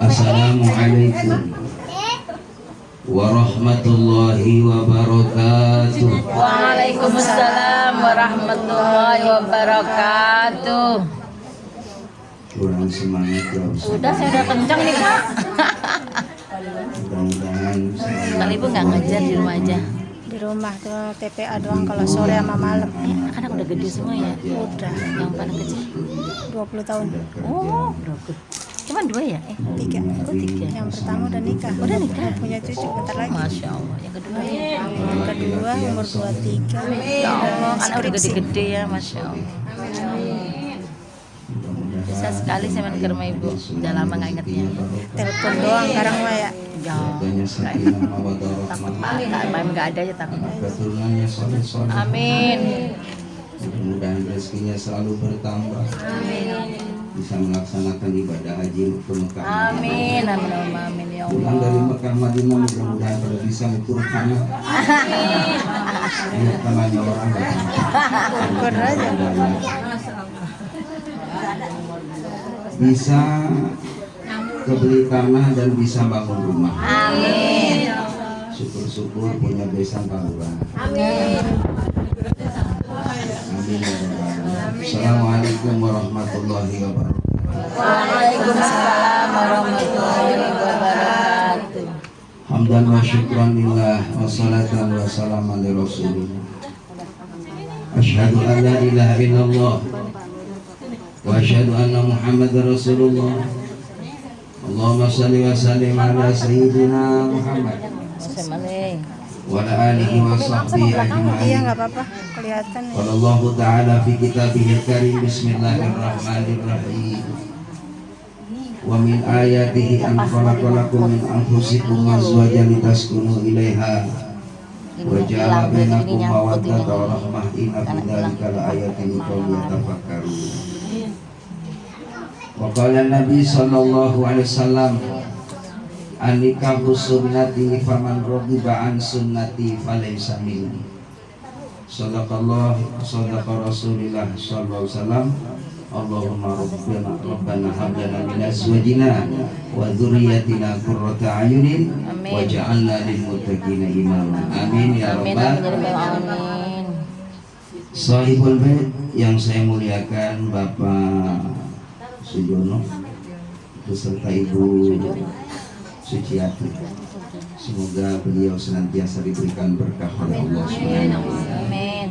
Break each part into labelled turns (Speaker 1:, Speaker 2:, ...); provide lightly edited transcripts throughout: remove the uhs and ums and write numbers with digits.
Speaker 1: Assalamualaikum warahmatullahi wabarakatuh.
Speaker 2: Waalaikumsalam warahmatullahi wabarakatuh.
Speaker 1: Kurang semangat ya Ustaz.
Speaker 2: Udah, saya udah kencang nih Kak.
Speaker 1: Mudah-mudahan
Speaker 2: Kali Ibu nggak ngajar di rumah aja.
Speaker 3: Di rumah tuh TPA doang kalau sore sama malam.
Speaker 2: Anak udah gede semua ya?
Speaker 3: Udah
Speaker 2: Yang paling kecil?
Speaker 3: 20 tahun.
Speaker 2: Oh, berapa? Cuman 2 ya?
Speaker 3: 3.
Speaker 2: Oh, 3.
Speaker 3: Yang pertama udah nikah.
Speaker 2: Udah nikah?
Speaker 3: Punya cucu bentar lagi.
Speaker 2: Masya Allah. Yang kedua?
Speaker 3: Yang kedua umur 23.
Speaker 2: Ya Allah, anak udah gede-gede ya, Masya Allah. Bisa sekali saya main ke rumah Ibu. Udah lama nggak ingetnya.
Speaker 3: Telepon doang sekarang mah ya.
Speaker 2: Ya,
Speaker 1: adanya sakinah mawaddah
Speaker 2: takut
Speaker 1: rahmah.
Speaker 2: Pak. Nggak ada ya takut.
Speaker 1: Keturunannya soleh-soleh.
Speaker 2: Amin.
Speaker 1: Mudah-mudahan rezekinya selalu bertambah. Bisa melaksanakan ibadah haji ke Mekah.
Speaker 2: Amin. Amin. Amin ya
Speaker 1: Pulang dari
Speaker 2: Allah.
Speaker 1: Mekah Madinah mudah-mudahan pada bisa ukur tanah. Lihat tanahnya orang.
Speaker 3: Ukur aja.
Speaker 1: Bisa kebeli tanah dan bisa bangun rumah.
Speaker 2: Amin.
Speaker 1: Syukur-syukur punya besan tabungan.
Speaker 2: Amin.
Speaker 1: Amin ya rabbal alamin. Assalamualaikum warahmatullahi wabarakatuh.
Speaker 2: Waalaikumsalam warahmatullahi wabarakatuh.
Speaker 1: Hamdan wa syukran lillah wa salatan wa salaman li rasulillah. Asyhadu an la ilaha illallah wa asyhadu anna Muhammadar Rasulullah. Allahumma shalli wa sallim ala sayyidina Muhammad wa ala alihi wa sahbihi
Speaker 3: Iya
Speaker 1: ajma'in.
Speaker 3: nggak apa-apa kelihatan.
Speaker 1: Qala Allah Ta'ala fi kitabihil karim bismillahirrahmanirrahim. Wa min ayatihi an khalaqalakum min anfusikum azwajan litaskunu ilaiha wa ja'ala bainakum mawaddatan wa rahmah inna fi dzalika laayatin liqaumin yatafakkarun. Wa qala Nabi sallallahu alaihi wasallam an-nikahu sunnati faman raghiba an sunnati falaysa minni. Sadaqallah sadaqa Rasulillah sallallahu alaihi wasallam. Allahumma rabbana hab lana min azwajina wa dzurriyyatina qurrata a'yunin waj'alna lil muttaqina imama. Amin ya rabbal
Speaker 2: Amin.
Speaker 1: Shahibul bait yang saya muliakan Bapak Sujono beserta Ibu Suciati. Semoga beliau senantiasa diberikan berkah oleh Allah Subhanahu wa taala.
Speaker 2: Amin.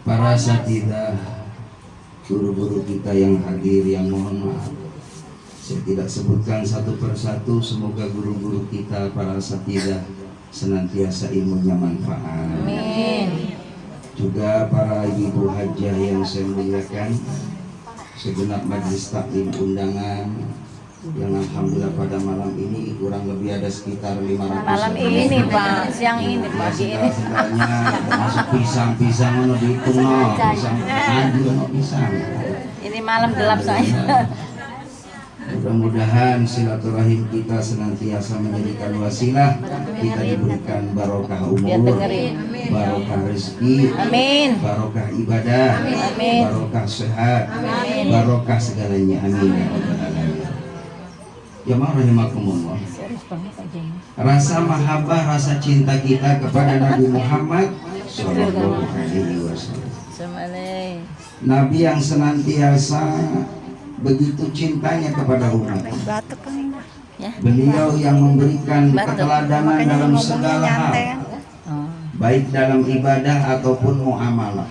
Speaker 1: Para asatidzah, guru-guru kita yang hadir, yang mohon maaf saya tidak sebutkan satu persatu. Semoga guru-guru kita, para asatidzah, senantiasa ilmunya manfaat.
Speaker 2: Amin.
Speaker 1: Juga para ibu hajah yang saya muliakan, segenap majelis taklim undangan yang alhamdulillah pada malam ini kurang lebih ada sekitar 500
Speaker 2: Malam ini Pak, siang ini
Speaker 1: ya,
Speaker 2: pagi ini.
Speaker 1: segala-segalanya termasuk pisang ono dihitung no, pisang anjir no pisang.
Speaker 2: Ini malam gelap saya.
Speaker 1: Mudah-mudahan silaturahim kita senantiasa menjadikan wasilah kita diberikan barokah
Speaker 2: Biar
Speaker 1: umur,
Speaker 2: dengerin.
Speaker 1: barokah rezeki,
Speaker 2: Amin.
Speaker 1: barokah ibadah,
Speaker 2: Amin.
Speaker 1: barokah sehat,
Speaker 2: Amin.
Speaker 1: barokah segalanya. Amin ya rabbal alamin. Jamaah rahimakumullah. Rasa mahabbah, rasa cinta kita kepada Nabi Muhammad sallallahu alaihi wasallam.
Speaker 2: Semalai.
Speaker 1: Nabi yang senantiasa begitu cintanya kepada umat.
Speaker 3: Batuk kan ini.
Speaker 2: Ya.
Speaker 1: Beliau yang memberikan
Speaker 2: Batuk.
Speaker 1: keteladanan
Speaker 3: Makanya
Speaker 1: dalam
Speaker 3: ngomongnya
Speaker 1: segala hal,
Speaker 3: nyantai kan.
Speaker 2: Oh.
Speaker 1: baik dalam ibadah ataupun muamalah.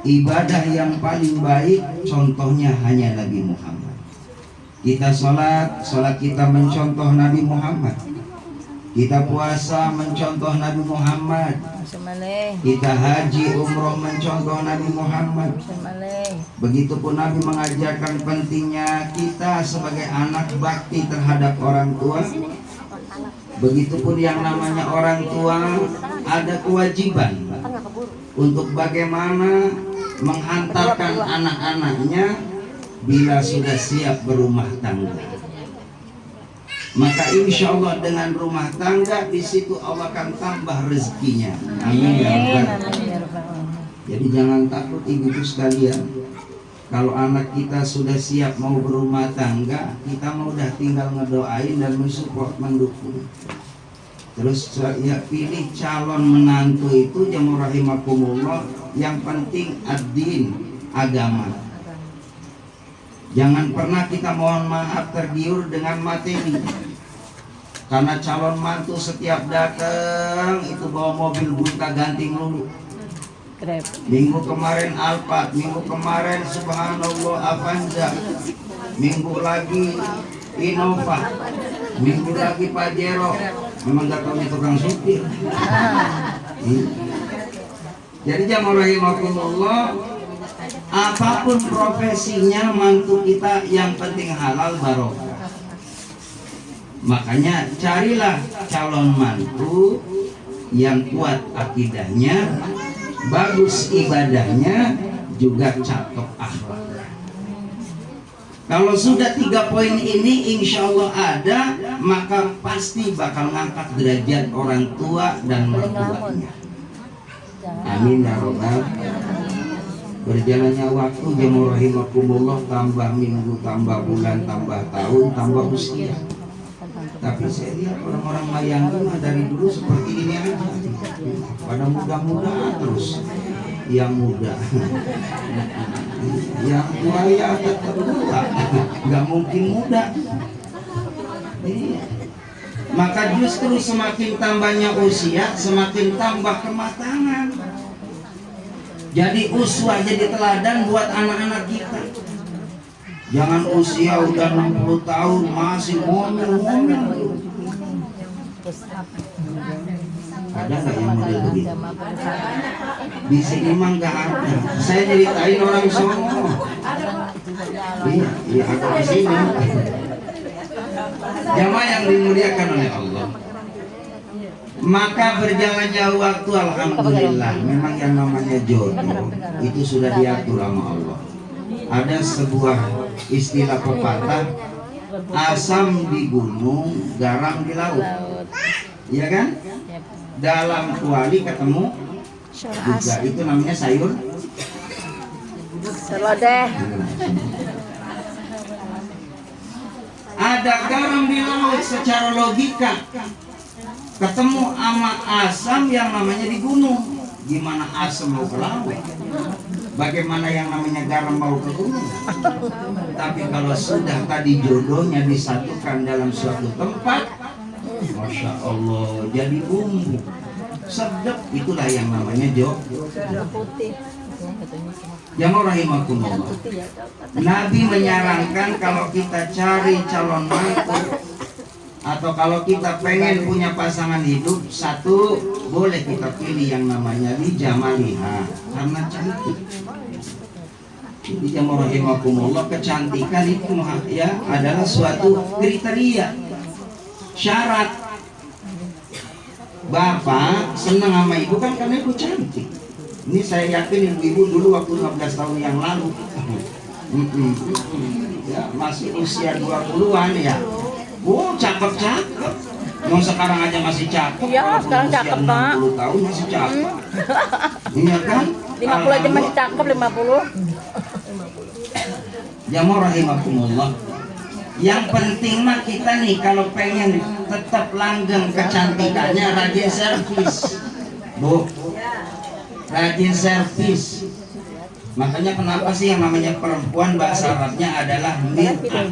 Speaker 1: Ibadah yang paling baik contohnya hanya Nabi Muhammad. Kita sholat kita mencontoh Nabi Muhammad. Kita puasa mencontoh Nabi Muhammad.
Speaker 2: Semalai.
Speaker 1: Kita haji umroh mencontoh Nabi Muhammad.
Speaker 2: Semalai.
Speaker 1: Begitupun Nabi mengajarkan pentingnya kita sebagai anak bakti terhadap orang tua. Begitupun yang namanya orang tua ada kewajiban untuk bagaimana menghantarkan anak-anaknya bila sudah siap berumah tangga. Maka insya Allah dengan rumah tangga di situ Allah akan tambah rezekinya. Amin ya rabbal alamin.
Speaker 2: Amin ya rabbal alamin.
Speaker 1: Jadi jangan takut ibu-ibu sekalian. Kalau anak kita sudah siap mau berumah tangga, kita mau udah tinggal ngedoain dan mensupport, mendukung. Terus ya pilih calon menantu itu jamaah rahimakumullah, yang penting ad-din, agama. Jangan pernah kita mohon maaf tergiur dengan materi. Karena calon mantu setiap datang itu bawa mobil gonta ganti melulu. Minggu kemarin Alphard, minggu kemarin subhanallah Avanza, minggu lagi Innova, minggu lagi Pajero. Memang gak tahu tukang supir. Jadi jamaah rahimakumullah, apapun profesinya mantu kita yang penting halal barokah. Makanya carilah calon mantu yang kuat akidahnya, bagus ibadahnya, juga cakep akhlaknya. Kalau sudah 3 poin ini insya Allah ada, maka pasti bakal ngangkat derajat orang tua dan mertuanya. Amin ya robbal. Berjalannya waktu jamaah rahimakumullah, tambah minggu, tambah bulan, tambah tahun, tambah usia. Tapi saya lihat orang-orang Mayanggung dari dulu seperti ini aja, pada muda-muda terus. Yang muda, yang tua ya tetap tua, nggak mungkin muda. Maka justru semakin tambahnya usia, semakin tambah kematangan. Jadi uswah, jadi teladan buat anak-anak kita. Jangan usia udah 60 tahun masih ngomel-ngomel. Ada nggak yang model begitu? Di sini mah nggak ada. Saya ceritain orang Songo. Iya, ada di sini. Jamaah yang dimuliakan oleh Allah. Maka berjalannya waktu, alhamdulillah, memang yang namanya jodoh itu sudah diatur sama Allah. Ada sebuah istilah pepatah, asam di gunung, garam di laut. Iya kan? Dalam kuali ketemu juga, itu namanya sayur
Speaker 3: Selodeh.
Speaker 1: Ada garam di laut, secara logika ketemu sama asam yang namanya di gunung. Gimana asam mau ke laut? Bagaimana yang namanya garam mau ke gunung? Tapi kalau sudah tadi jodohnya disatukan dalam suatu tempat, Masya Allah, jadi bumbu sedap, itulah yang namanya jodoh. Jamaah rahimakumullah, Nabi menyarankan kalau kita cari calon mantu atau kalau kita pengen punya pasangan hidup, satu, boleh kita pilih yang namanya lijamaliha, karena cantik. Jadi jamaah rahimakumullah, kecantikan itu ya adalah suatu kriteria, syarat. Bapak senang sama ibu kan karena ibu cantik. Ini saya yakin ibu-ibu dulu waktu 15 tahun yang lalu ya, masih usia 20-an ya. Oh, cakep-cakep. Mau sekarang aja masih cakep.
Speaker 3: Iya, sekarang cakep, Pak.
Speaker 1: 60 tahun masih cakep. Iya kan?
Speaker 3: 50 aja masih cakep, 50.
Speaker 1: Jamaah rahimakumullah. Yang penting mah kita nih kalau pengen tetap langgeng kecantikannya, rajin servis. Bu, rajin servis. Makanya kenapa sih yang namanya perempuan bahasa Arabnya adalah mir'ah.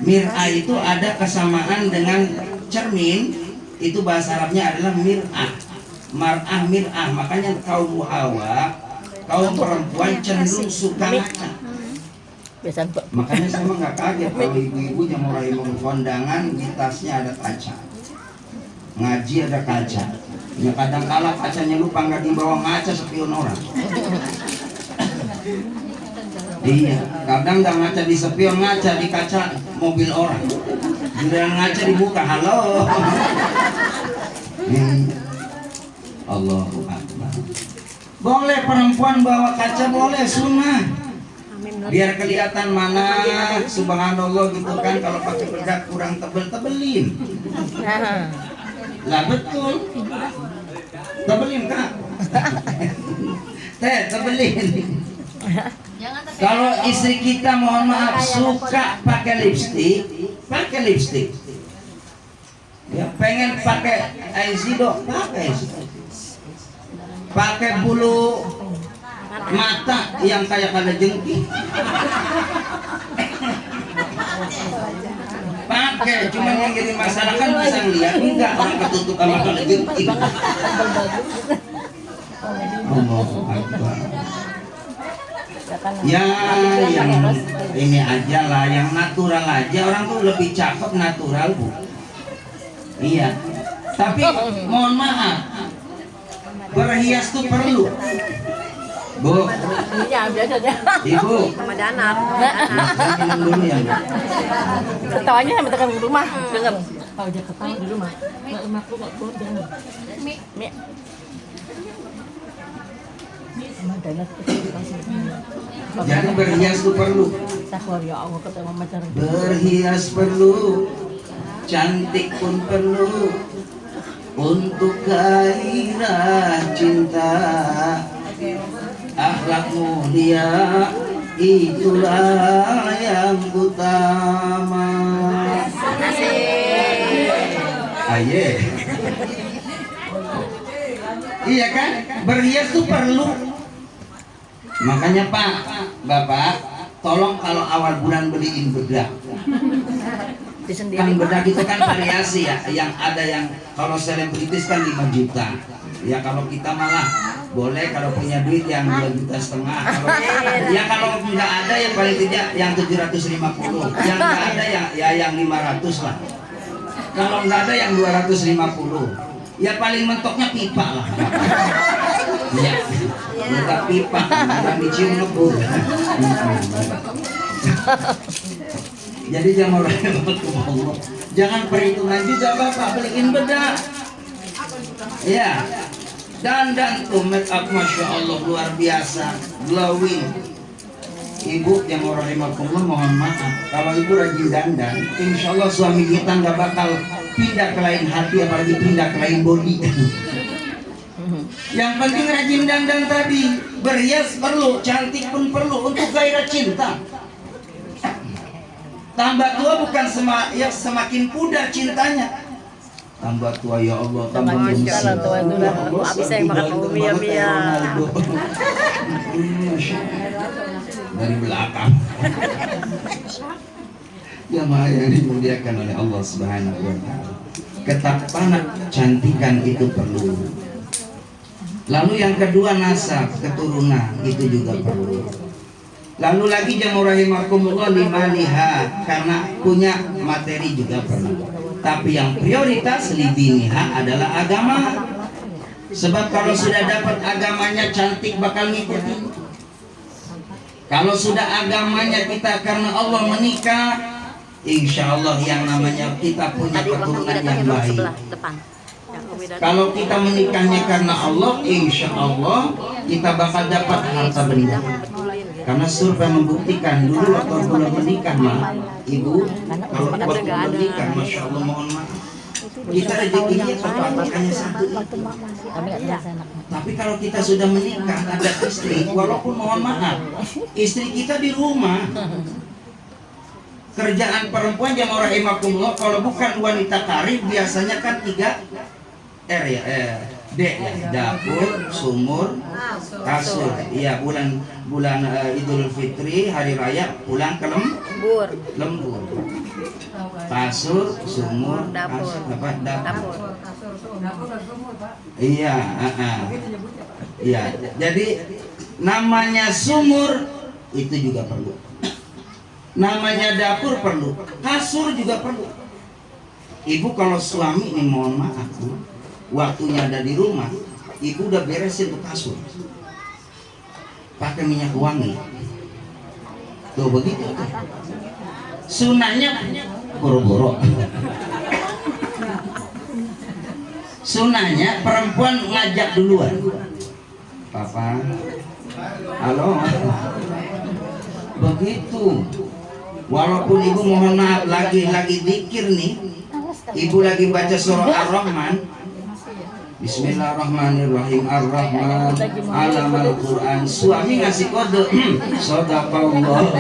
Speaker 1: Mir'ah itu ada kesamaan dengan cermin, itu bahasa Arabnya adalah mir'ah. Mar'ah, mir'ah. Makanya kaum Hawa, kaum perempuan cenderung suka ngaca. Makanya saya mah nggak kaget kalau ibu-ibu yang mulai kondangan di tasnya ada kaca, ngaji ada kaca. Ya kadang kala kacanya lupa nggak dibawa, ngaca spion orang. Iya, kadang nggak ngaca di spion, ngaca di kaca mobil orang. Giliran ngaca dibuka, halo. Allahu Akbar. Boleh perempuan bawa kaca, boleh, sunnah. Biar kelihatan mana, subhanallah gitu kan. Kalau pakai bedak kurang tebel, tebelin. Lah betul, tebelin kak. Tebelin. Kalau istri kita mohon maaf suka pakai lipstik, ya pengen pakai eyeshadow, pakai bulu mata yang kayak ada jengking, pakai cuman yang jadi masalah kan bisa ngeliat enggak orang ketutup sama ada jengking. Allahu Akbar. Ya yang ini aja lah, yang natural aja, orang tuh lebih cakep natural Bu. Iya, tapi mohon maaf, berhias tuh perlu Bu. Ibu
Speaker 2: Sama danar.
Speaker 1: minum dulu ya Bu.
Speaker 2: Ketawanya sama tekan di rumah. Dengar. Kalau dia ketawa di rumah. Emak lu enggak boleh dengar. Mi. Sama danar
Speaker 1: Jadi berhias tuh perlu.
Speaker 2: takwa ya Allah ketemu macar.
Speaker 1: Berhias perlu, cantik pun perlu, untuk gairah cinta. Akhlak mulia itulah yang utama. Aye. Iya kan? Berhias tuh perlu. Makanya Pak, Bapak, tolong kalau awal bulan beliin bedak. Kan bedak itu kan variasi ya. Yang ada yang kalau selebritis kan 5 juta. Ya kalau kita malah boleh kalau punya duit yang 2,5 juta. Kalau nggak ada yang paling tidak yang 750. Yang nggak ada yang 500 lah. Kalau nggak ada yang 250. Ya paling mentoknya pipa lah. Ya, minta pipa, bukan dicium lebur. Jadi jangan jangan perhitungan juga Bapak, beliin bedak. Ya, dan tuh make up Masya Allah luar biasa, glowing. Ibu yang orang rahimakumullah mohon maaf, kalau ibu rajin dandan, insya Allah suami kita nggak bakal pindah ke lain hati, apalagi pindah ke lain body. Yang penting rajin dandan tadi, berhias perlu, cantik pun perlu untuk gairah cinta. Tambah tua bukan semakin pudar cintanya. Tambah tua ya Allah, tambah
Speaker 2: Masya tua itu dah. Habis saya makan mia.
Speaker 1: Dari belakang. Jamaah yang dimuliakan oleh Allah Subhanahu wa taala. Ketampanan cantikan itu perlu. Lalu yang kedua nasab, keturunan itu juga perlu. Lalu lagi jamu rahimakumullah limaniha, karena punya materi juga perlu. Tapi yang prioritas libiniha adalah agama. Sebab kalau sudah dapat agamanya cantik bakal ngikutin. Kalau sudah agamanya kita karena Allah menikah, insya Allah yang namanya kita punya keturunan yang baik. Kalau kita menikahnya karena Allah, insya Allah kita bakal dapat harta benda. Karena survei membuktikan dulu waktu belum menikah mah, ibu kalau waktu menikah, masya Allah mohon maaf, kita rezekinya hanya satu. Tapi kalau kita sudah menikah ada istri, walaupun mohon maaf, istri kita di rumah. Kerjaan perempuan jamaah rahimakumullah kalau bukan wanita karir biasanya kan 3 R ya, D ya, dapur, sumur, kasur. Iya, bulan Idul Fitri, hari raya pulang ke lembur. Kasur, sumur,
Speaker 2: dapur.
Speaker 1: Dapur. Iya, iya. Jadi namanya sumur itu juga perlu. Namanya dapur perlu, kasur juga perlu. Ibu kalau suami ini mohon maaf, waktunya ada di rumah, ibu udah beresin tuh kasur, pakai minyak wangi. Tuh begitu. Sunahnya boro-boro. Sunahnya perempuan ngajak duluan. Papa, halo. Begitu. Walaupun ibu mohon maaf lagi zikir nih, ibu lagi baca surah Ar-Rahman, Bismillahirrahmanirrahim. Ar-Rahman alamal Quran. Suami ngasih kode. Shadaqallah.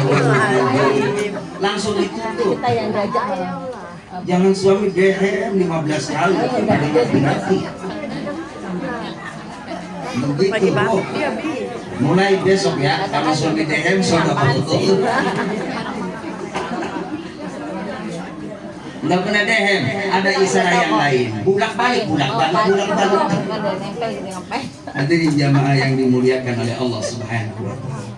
Speaker 1: Langsung ditutup.
Speaker 2: Kita yang diajak malah.
Speaker 1: Jangan suami DM 15 kali. Hati-hati. Begitu Bu. Mulai besok ya, kalau suami DM shadaqallah. Nggak pernah DM, ada isyarat yang lain. Bulak-balik. Hadirin jamaah yang dimuliakan oleh Allah Subhanahu wa taala.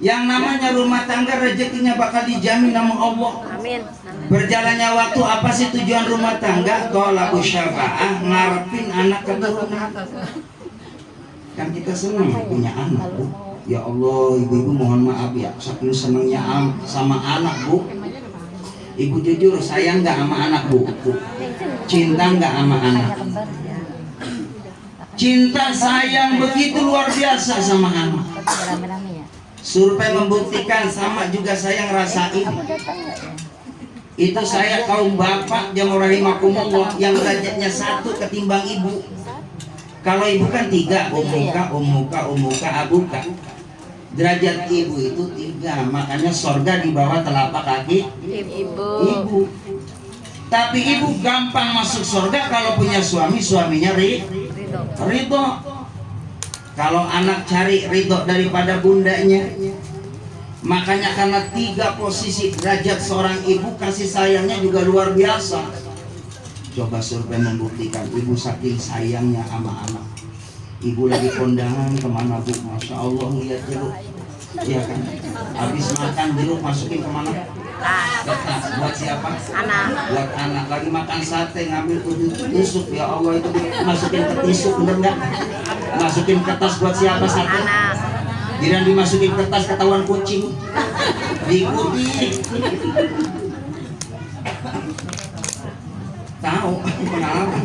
Speaker 1: Yang namanya rumah tangga rezekinya bakal dijamin sama Allah.
Speaker 3: Amin.
Speaker 1: Berjalannya waktu apa sih tujuan rumah tangga? Tolak syafa'ah, ngarepin anak keturunan. Kan kita senang punya anak, Bu. Ya Allah, ibu-ibu mohon maaf ya, saking senangnya sama anak, Bu. Ibu jujur sayang nggak sama anak, Bu? Cinta nggak sama anak? Cinta sayang begitu luar biasa sama anak. Survei membuktikan sama juga saya ngerasain. Itu saya kaum bapak jamaah rahimakumullah yang derajatnya 1 ketimbang ibu. Kalau ibu kan 3, umuka, abuka. Derajat ibu itu 3, makanya sorga di bawah telapak kaki ibu. Tapi ibu gampang masuk sorga kalau punya suami, suaminya ridho. Kalau anak cari ridho daripada bundanya. Makanya karena 3 posisi derajat seorang ibu, kasih sayangnya juga luar biasa. Coba survei membuktikan ibu saking sayangnya sama anak. Ibu lagi kondangan kemana, Bu? Masya Allah lihat jeruk. Iya kan? Habis makan jeruk masukin kemana? Buat siapa?
Speaker 3: Anak.
Speaker 1: Buat anak. Lagi makan sate ngambil tusuk. Ya Allah itu masukin ke tusuk, bener nggak? Masukin ke tas buat siapa sate?
Speaker 3: Anak.
Speaker 1: Jangan dimasukin ke tas ketahuan kucing. Diikuti. Tahu pengalaman.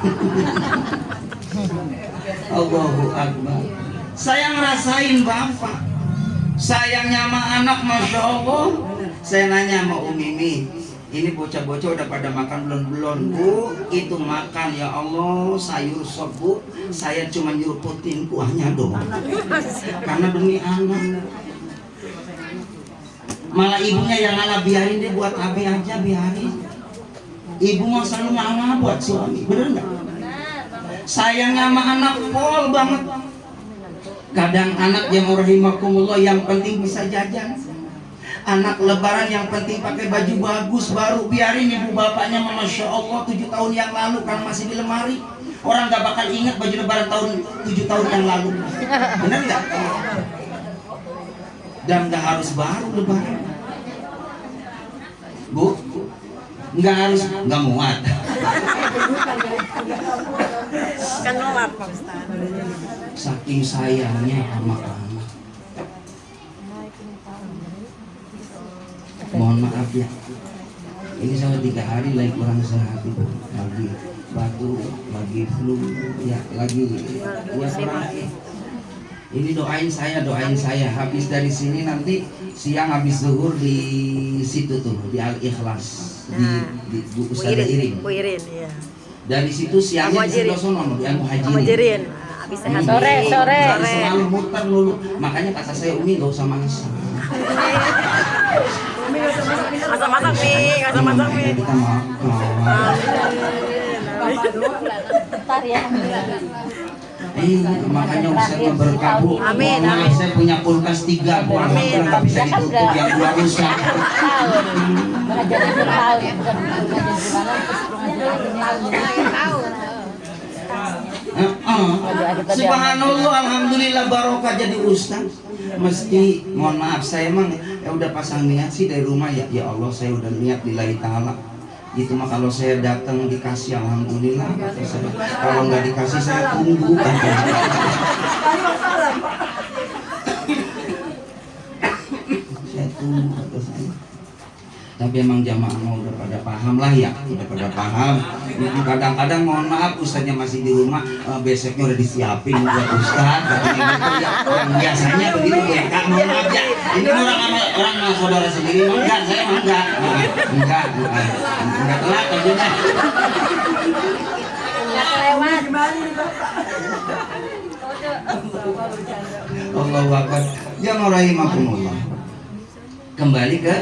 Speaker 1: Allahu Akbar. Saya ngerasain bapak sayangnya sama anak, masya Allah. Saya nanya sama Mimi, ini bocah-bocah udah pada makan belum? Bu, itu makan ya Allah, sayur sop Bu. Saya cuma nyurutin kuahnya doang, karena demi anak. Malah ibunya yang ngalah, biarin deh buat Abi aja, biarin. Ibu mah selalu ngalah buat suami, bener nggak? Sayangnya sama anak pol banget. Kadang anak yang rahimakumullah yang penting bisa jajan. Anak lebaran yang penting pakai baju bagus baru, biarin ibu bapaknya masya Allah 7 tahun yang lalu kan masih di lemari. Orang gak bakal ingat baju lebaran tahun 7 tahun yang lalu. Bener nggak? Dan gak harus baru lebaran, Bu. Nggak harus, nggak muat.
Speaker 3: Kan nolak Pak Ustaz.
Speaker 1: Saking sayangnya sama anak. Mohon maaf ya, ini sama 3 hari lagi kurang sehat itu, lagi batuk, lagi flu, ya lagi ya kurang. Ini doain saya habis dari sini nanti siang habis zuhur di situ tuh di Al Ikhlas di Bu Ustazah Irin.
Speaker 3: Bu Irin, iya.
Speaker 1: Dari situ siangnya di sebelah sono di Al
Speaker 3: Muhajirin. Habis sehat
Speaker 2: Sore.
Speaker 1: Selalu muter dulu. Makanya kata saya Umi gak usah masak.
Speaker 3: Masak-masak nih, masak-masak nih.
Speaker 1: Kita makan.
Speaker 2: Bentar ya.
Speaker 1: Makanya Ustaz berkah Bu.
Speaker 3: Amin,
Speaker 1: Maaf, saya punya kulkas 3 Bu. Alhamdulillah bisa ditutup yang 2 rusak.
Speaker 2: Pengajian tahun, bukan pengajian tahun.
Speaker 1: Subhanallah, alhamdulillah barokah jadi ustaz. Meski mohon maaf saya emang ya udah pasang niat sih dari rumah ya. Ya Allah saya udah niat lillahi ta'ala. Gitu mah kalau saya datang dikasih alhamdulillah. Kalau nggak dikasih saya tunggu. Saya tunggu. Tapi emang jamaah mau udah pada paham lah ya, udah pada paham. Kadang-kadang mohon maaf ustaznya masih di rumah, besoknya udah disiapin buat ustaz. Yang biasanya begitu ya kak, mohon maaf ya. Ini orang saudara sendiri, enggak saya enggak telat aja.
Speaker 2: Lewat.
Speaker 1: Allahu Akbar. Yang rahimakumullah. Kembali ke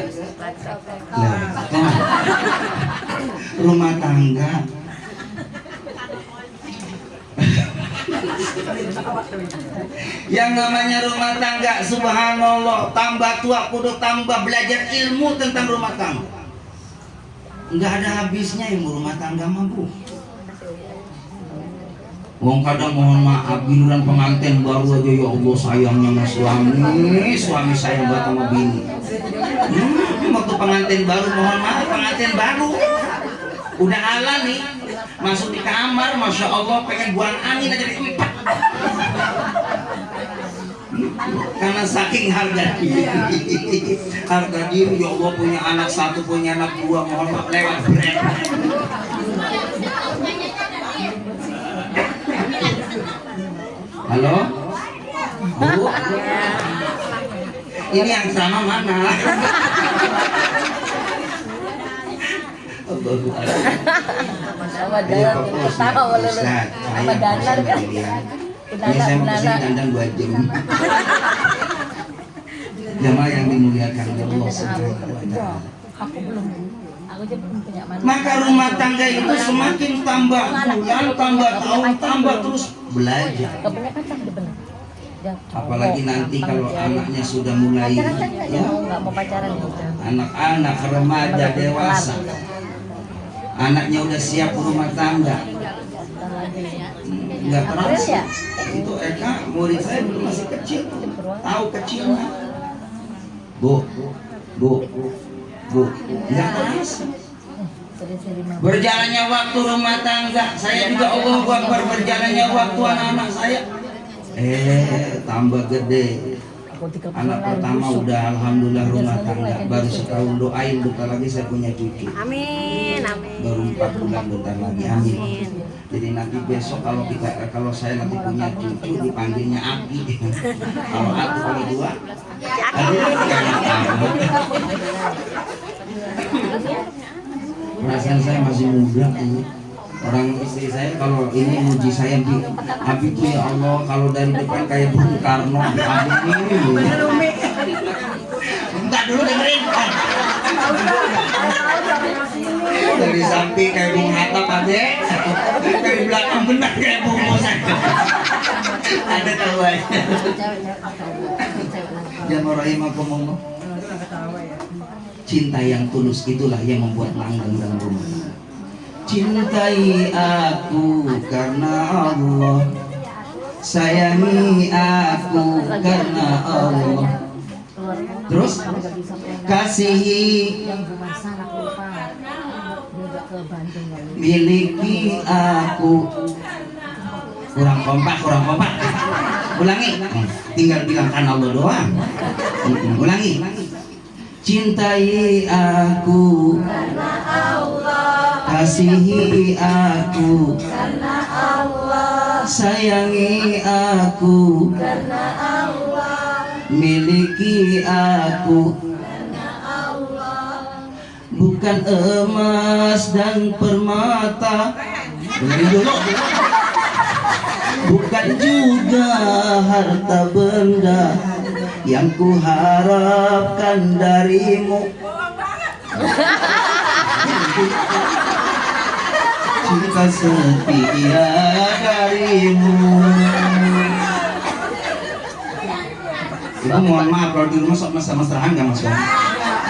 Speaker 1: rumah tangga. Yang namanya rumah tangga, subhanallah, tambah tua kudu tambah belajar ilmu tentang rumah tangga. Nggak ada habisnya ilmu rumah tangga mah, Bu. Wong kadang mohon maaf giliran pengantin baru aja, ya Allah sayangnya sama suami sayang banget sama bini. Waktu pengantin baru, mohon maaf pengantin baru udah ala nih, masuk di kamar, masya Allah pengen buang angin aja di empat. Karena saking harga diri, ya Allah, punya anak satu, punya anak dua, mohon maaf lewat brand. Halo, Bu, ini yang sama mana?
Speaker 2: Sama dalam tahu lu. Sama danar kan.
Speaker 1: Ini saya mau kesini dandang 2 jam. Jamaah yang dimuliakan oleh Allah Subhanahu wa Ta'ala.
Speaker 2: Aku belum. Aku aja belum punya mana.
Speaker 1: Maka rumah tangga itu semakin tambah bulan, tambah tahun, tambah terus belajar.
Speaker 2: Kebanyakan pacar dia benar.
Speaker 1: Apalagi nanti kalau anaknya sudah mulai ya,
Speaker 2: nggak mau pacaran gitu.
Speaker 1: anak-anak remaja dewasa, anaknya udah siap rumah tangga, nggak terasa. Itu Eka murid saya dulu masih kecil, tahu kecilnya, bu, nggak terasa. Berjalannya waktu rumah tangga, saya juga Allah Akbar, berjalannya waktu anak-anak saya. Tambah gede. Anak pertama udah alhamdulillah rumah tangga, baru setahun, doain bentar lagi saya punya cucu.
Speaker 3: Amin, amin.
Speaker 1: Baru 4 bulan bentar lagi, amin. Jadi nanti besok kalau saya nanti punya cucu dipanggilnya Aki. Kalau aku kalau 2, perasaan saya masih muda ini. Orang istri saya kalau ini muji saya, Habib ya Allah, kalau dari depan kayak Bung Karno, Habib ini. Entar dulu dengerin. Dari samping kayak Bung Hatta Pade, dari belakang benar kayak Bung Musa. Ada tahu aja. Jangan rahimakumullah. Cinta yang tulus itulah yang membuat langgeng dalam rumah. Cintai aku karena Allah, sayangi aku karena Allah. Terus kasihi, miliki aku. Kurang kompak. Ulangi, tinggal bilang karena Allah doang. Ulangi. Cintai aku karena Allah, kasihi aku karena Allah, sayangi aku karena Allah, miliki aku karena Allah. Bukan emas dan permata, dengerin dulu. Bukan juga harta benda yang kuharapkan darimu. Cinta setia darimu. Ibu mohon maaf kalau di rumah sok mesra-mesraan nggak mas? Ya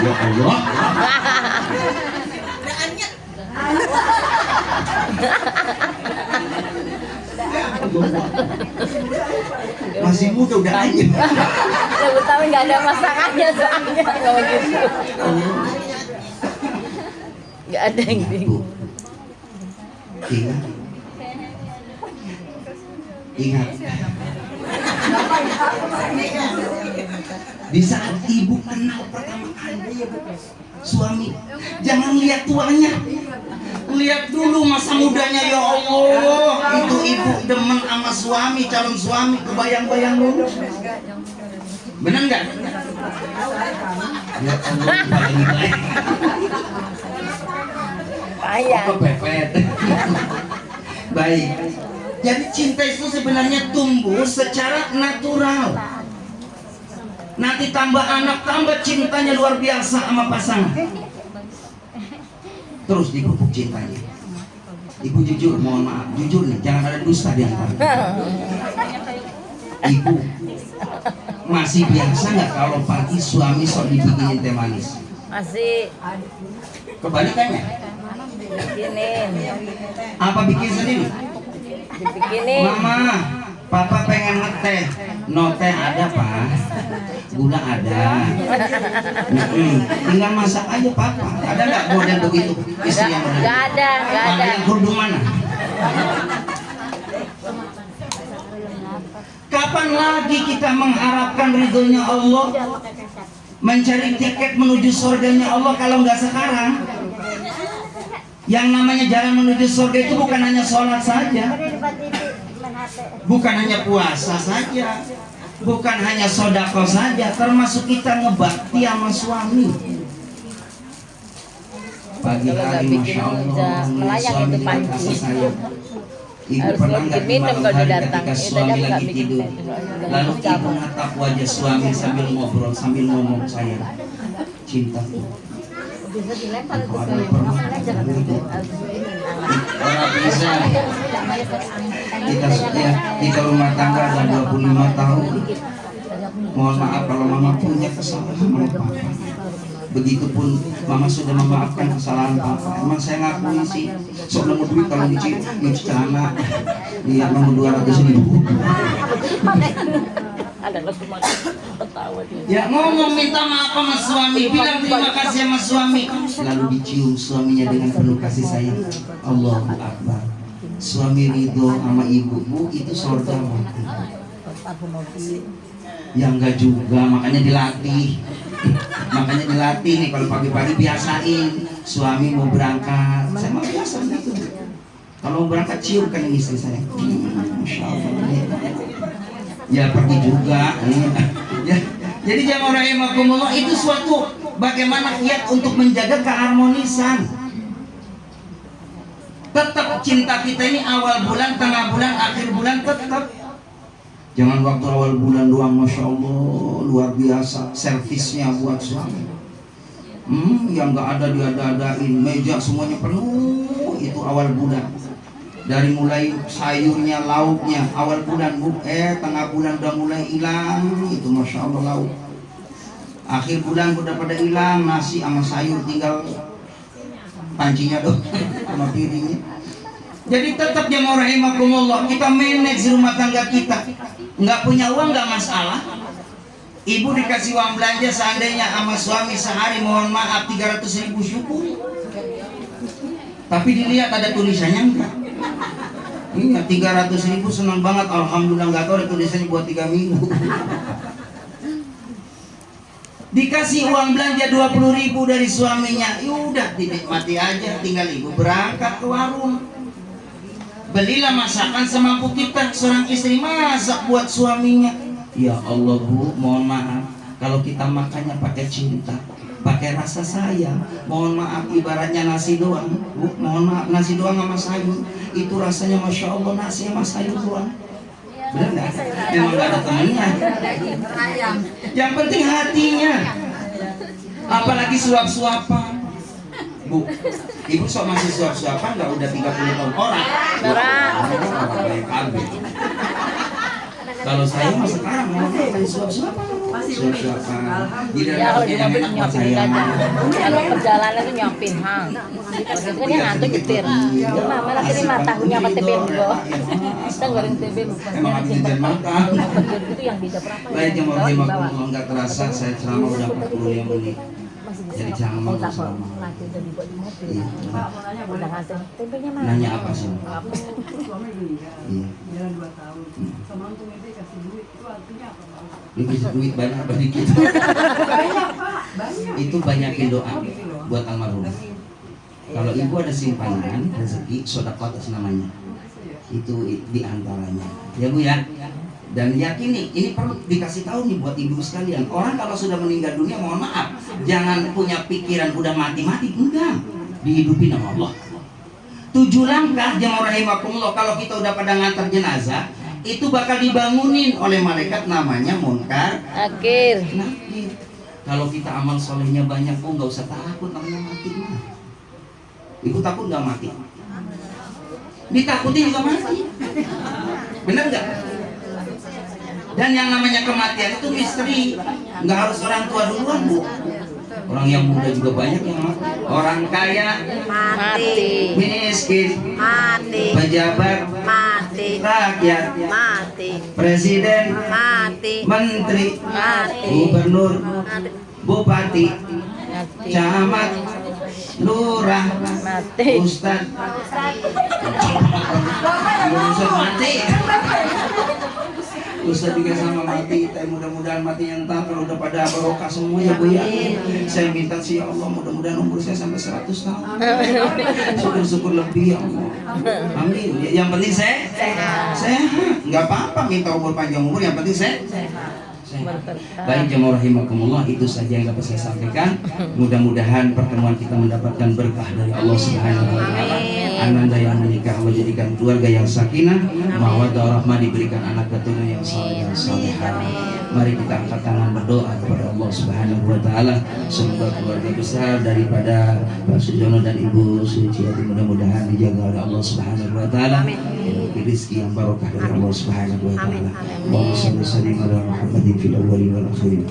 Speaker 1: Allah. Masih muda udah anyep.
Speaker 2: Tapi nggak ada masakannya soalnya kalau gitu. Nggak ada yang bingung.
Speaker 1: Ingat. Di saat ibu kenal pertama kali suami, jangan lihat tuanya, lihat dulu masa mudanya. Ya Allah, itu ibu demen sama suami, calon suami, kebayang-bayang dulu. Bener nggak? Ya Allah, payah. Kepepet. Baik. Jadi cinta itu sebenarnya tumbuh secara natural. Nanti tambah anak, tambah cintanya luar biasa sama pasangan. Terus dipupuk cintanya. Ibu jujur, mohon maaf, jujur nih, jangan ada dusta di antara kita. Ibu masih biasa nggak kalau pagi suami sok dibikinin teh manis?
Speaker 2: Masih
Speaker 1: Kebalikannya,
Speaker 2: bikinin,
Speaker 1: apa bikin sendiri?
Speaker 2: dibikinin.
Speaker 1: Mama, papa pengen ngeteh. No teh ada pak, gula ada. Tinggal masak aja papa. Ada nggak model begitu? Istri yang model?
Speaker 2: Nggak ada.
Speaker 1: Mama yang kerudung mana? Kapan lagi kita mengharapkan ridhonya Allah, mencari tiket menuju surganya Allah kalau nggak sekarang? Yang namanya jalan menuju surga itu bukan hanya sholat saja, bukan hanya puasa saja, bukan hanya sodako saja, termasuk kita ngebakti sama suami. Pagi hari masya Allah, suami dengan kasih sayang. Ibu
Speaker 2: Harus
Speaker 1: pernah nggak di
Speaker 2: minum
Speaker 1: malam
Speaker 2: kalau
Speaker 1: hari
Speaker 2: datang.
Speaker 1: ketika
Speaker 2: Itu
Speaker 1: suami
Speaker 2: aja nggak
Speaker 1: lagi
Speaker 2: bikin
Speaker 1: tidur,
Speaker 2: teh.
Speaker 1: lalu ibu natap wajah suami sambil ngobrol, sambil ngomong, sayang, cintaku,
Speaker 2: Bisa dilempar
Speaker 1: engkau
Speaker 2: itu
Speaker 1: adalah permata hidupku. Orang bisa kita rumah tangga ada 25 tahun. Mohon maaf kalau mama punya kesalahan sama papa. Begitupun mama sudah memaafkan kesalahan papa. Emang saya ngakui sih, sok nemu duit kalau nyuci celana, iya nemu 200.000.
Speaker 2: Ada lagi ketawa dia.
Speaker 1: Ya ngomong minta maaf sama suami, bilang terima kasih sama suami, lalu dicium suaminya dengan penuh kasih sayang. Allahu Akbar. Suami ridho sama ibu, bu itu surga mati. Ya enggak juga, makanya dilatih. Makanya dilatih nih kalau pagi-pagi biasain suami mau berangkat. Saya mau biasa gitu. Kalau mau berangkat cium kan istri saya. Masya Allah. Ya pergi juga. Ya. Jadi jamaah rahimakumullah, itu suatu bagaimana kiat untuk menjaga keharmonisan. Tetap cinta kita ini awal bulan, tengah bulan, akhir bulan tetap. Jangan waktu awal bulan doang, masya Allah luar biasa servisnya buat suami. Yang nggak ada diada-adain, meja semuanya penuh, itu awal bulan. Dari mulai sayurnya, lauknya, awal bulan bu, tengah bulan udah mulai hilang, itu masya Allah lauk. Akhir bulan udah pada hilang, nasi sama sayur tinggal pancinya doang sama piringnya. Jadi tetap jamaah rahimakumullah, kita manage rumah tangga kita. Nggak punya uang nggak masalah. Ibu dikasih uang belanja seandainya sama suami sehari, mohon maaf 300.000, syukur. Tapi dilihat ada tulisannya enggak? Iya 300.000 senang banget, alhamdulillah, nggak tahu ada tulisannya buat 3 minggu. Dikasih uang belanja 20.000 dari suaminya, yaudah dinikmati aja, tinggal ibu berangkat ke warung. Belilah masakan semampu kita, seorang istri masak buat suaminya. Ya Allah bu, mohon maaf kalau kita makannya pakai cinta, pakai rasa sayang. Mohon maaf ibaratnya nasi doang, bu, mohon maaf nasi doang sama sayur, itu rasanya masya Allah nasi sama sayur doang. Benar nggak? Memang nggak ada temennya. Yang penting hatinya. Apalagi suap-suapan. Bu, ibu sok masih suap-suapan nggak udah 30 tahun orang? Kalau saya mah sekarang mau kayak suap-suapan. Suap-suapan.
Speaker 2: Ya kalau juga beli nyopin aja. Kalau perjalanan itu nyopin, hang. Itu kan yang ngantuk nyetir. Mama lagi 5 tahunnya sama TBM gua. Kita goreng TBM.
Speaker 1: Emang habis jajan makan.
Speaker 2: Itu yang beda berapa?
Speaker 1: Baik yang mau nggak terasa saya ceramah udah 45 menit. Jadi jangan mau selama. Iya.
Speaker 2: Udah ngantuk. Tempenya mana?
Speaker 1: Nanya apa sih? Iya. Lu bisa duit banyak apa dikit? Itu banyakin doa buat almarhum. Kalau ibu ada simpanan rezeki, sedekah atas namanya. Itu diantaranya. Ya bu ya. Dan yakini, ini perlu dikasih tahu nih buat ibu sekalian. Orang kalau sudah meninggal dunia, mohon maaf, jangan punya pikiran udah mati-mati, enggak. Dihidupin sama Allah. 7 langkah jamaah rahimakumullah. Kalau kita udah pada ngantar jenazah, itu bakal dibangunin oleh malaikat namanya munkar
Speaker 2: Nakir.
Speaker 1: nakir. Kalau kita amal solehnya banyak, nggak usah takut namanya mati mah. Ikut takut nggak mati, ditakutin juga mati. Bener nggak? Dan yang namanya kematian itu misteri, nggak harus orang tua duluan, Bu. Orang yang muda juga banyak yang mati. Orang kaya
Speaker 2: Mati.
Speaker 1: miskin,
Speaker 3: Mati.
Speaker 1: pejabat,
Speaker 3: Mati.
Speaker 1: rakyat,
Speaker 3: Mati.
Speaker 1: presiden,
Speaker 3: Mati.
Speaker 1: menteri,
Speaker 3: Mati.
Speaker 1: gubernur,
Speaker 3: Mati.
Speaker 1: bupati,
Speaker 2: Mati.
Speaker 1: camat, lurah,
Speaker 2: Mati.
Speaker 1: ustad. Ustad mati. Ustad juga sama mati. Tapi mudah-mudahan matinya entar kalau udah pada barokah semua ya Bu ya. Saya minta sih ya Allah, mudah-mudahan umur saya sampai 100 tahun. Syukur-syukur lebih ya Allah. Amin. Yang penting sehat. Nggak apa-apa minta umur panjang umur, yang penting sehat. Baik jemaah rahimakumullah, itu saja yang dapat saya sampaikan. Mudah-mudahan pertemuan kita mendapatkan berkah dari Allah Subhanahu wa taala. Ananda yang menikah Allah jadikan keluarga yang sakinah, mawaddah warahmah, diberikan anak keturunan yang saleh dan salehah. Mari kita angkat tangan berdoa kepada Allah Subhanahu wa taala. Semoga keluarga besar daripada Pak Sujono dan Ibu Suciati mudah-mudahan dijaga oleh Allah Subhanahu wa taala. Rezeki yang barokah dari Allah Subhanahu wa taala. Allahumma shalli wa sallim ala Muhammadin fil awwalin wal akhirin.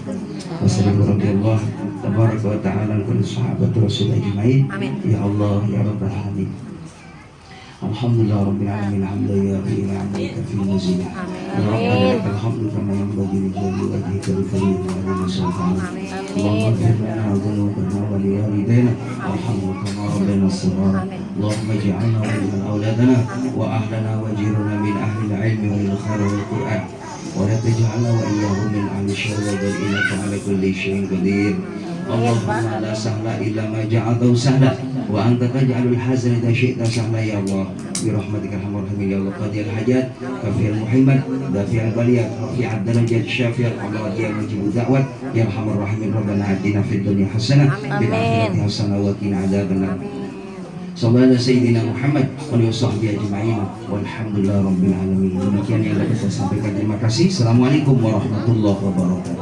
Speaker 1: Wassalamu radhiyallahu tabaraka wa ta'ala kepada sahabat Rasul ajmain. Ya Allah ya rabbal alamin. Alhamdulillah rabbil alamin, hamdan ya rabbil alamin fi muzina. Ya rabbana lakal hamdu kama yanbaghi li jalali wajhika wa karim wa sultan. Allahumma ighfir lana wa dhunubana wa li walidayna warhamna kama rabbana shaghira. Allahumma ij'alna wa ij'al auladana wa ahlana wa jirana min ahli al-ilmi wal khair wal Qur'an. ولا تجعلنا وإياهم من أهل الشر بل إنك على كل شيء قدير. اللهم لا سهل إلا ما جعلته سهلا وأنت تجعل الحزن إذا شئت سهلا يا الله برحمتك أرحم الراحمين يا الله. قاضي الحاجات كفي المحمد دافع البليات رفيع الدرجات الشافي الأمراض يا مجيب الدعوات يا أرحم الراحمين. ربنا آتنا في الدنيا حسنة وفي الآخرة حسنة وقنا عذاب النار. Sallallahu alaihi Sayyidina Muhammad wa alihi washabbihi ajma'in walhamdulillahi rabbil alamin. Demikian yang dapat saya sampaikan. Terima kasih. Assalamualaikum warahmatullahi wabarakatuh.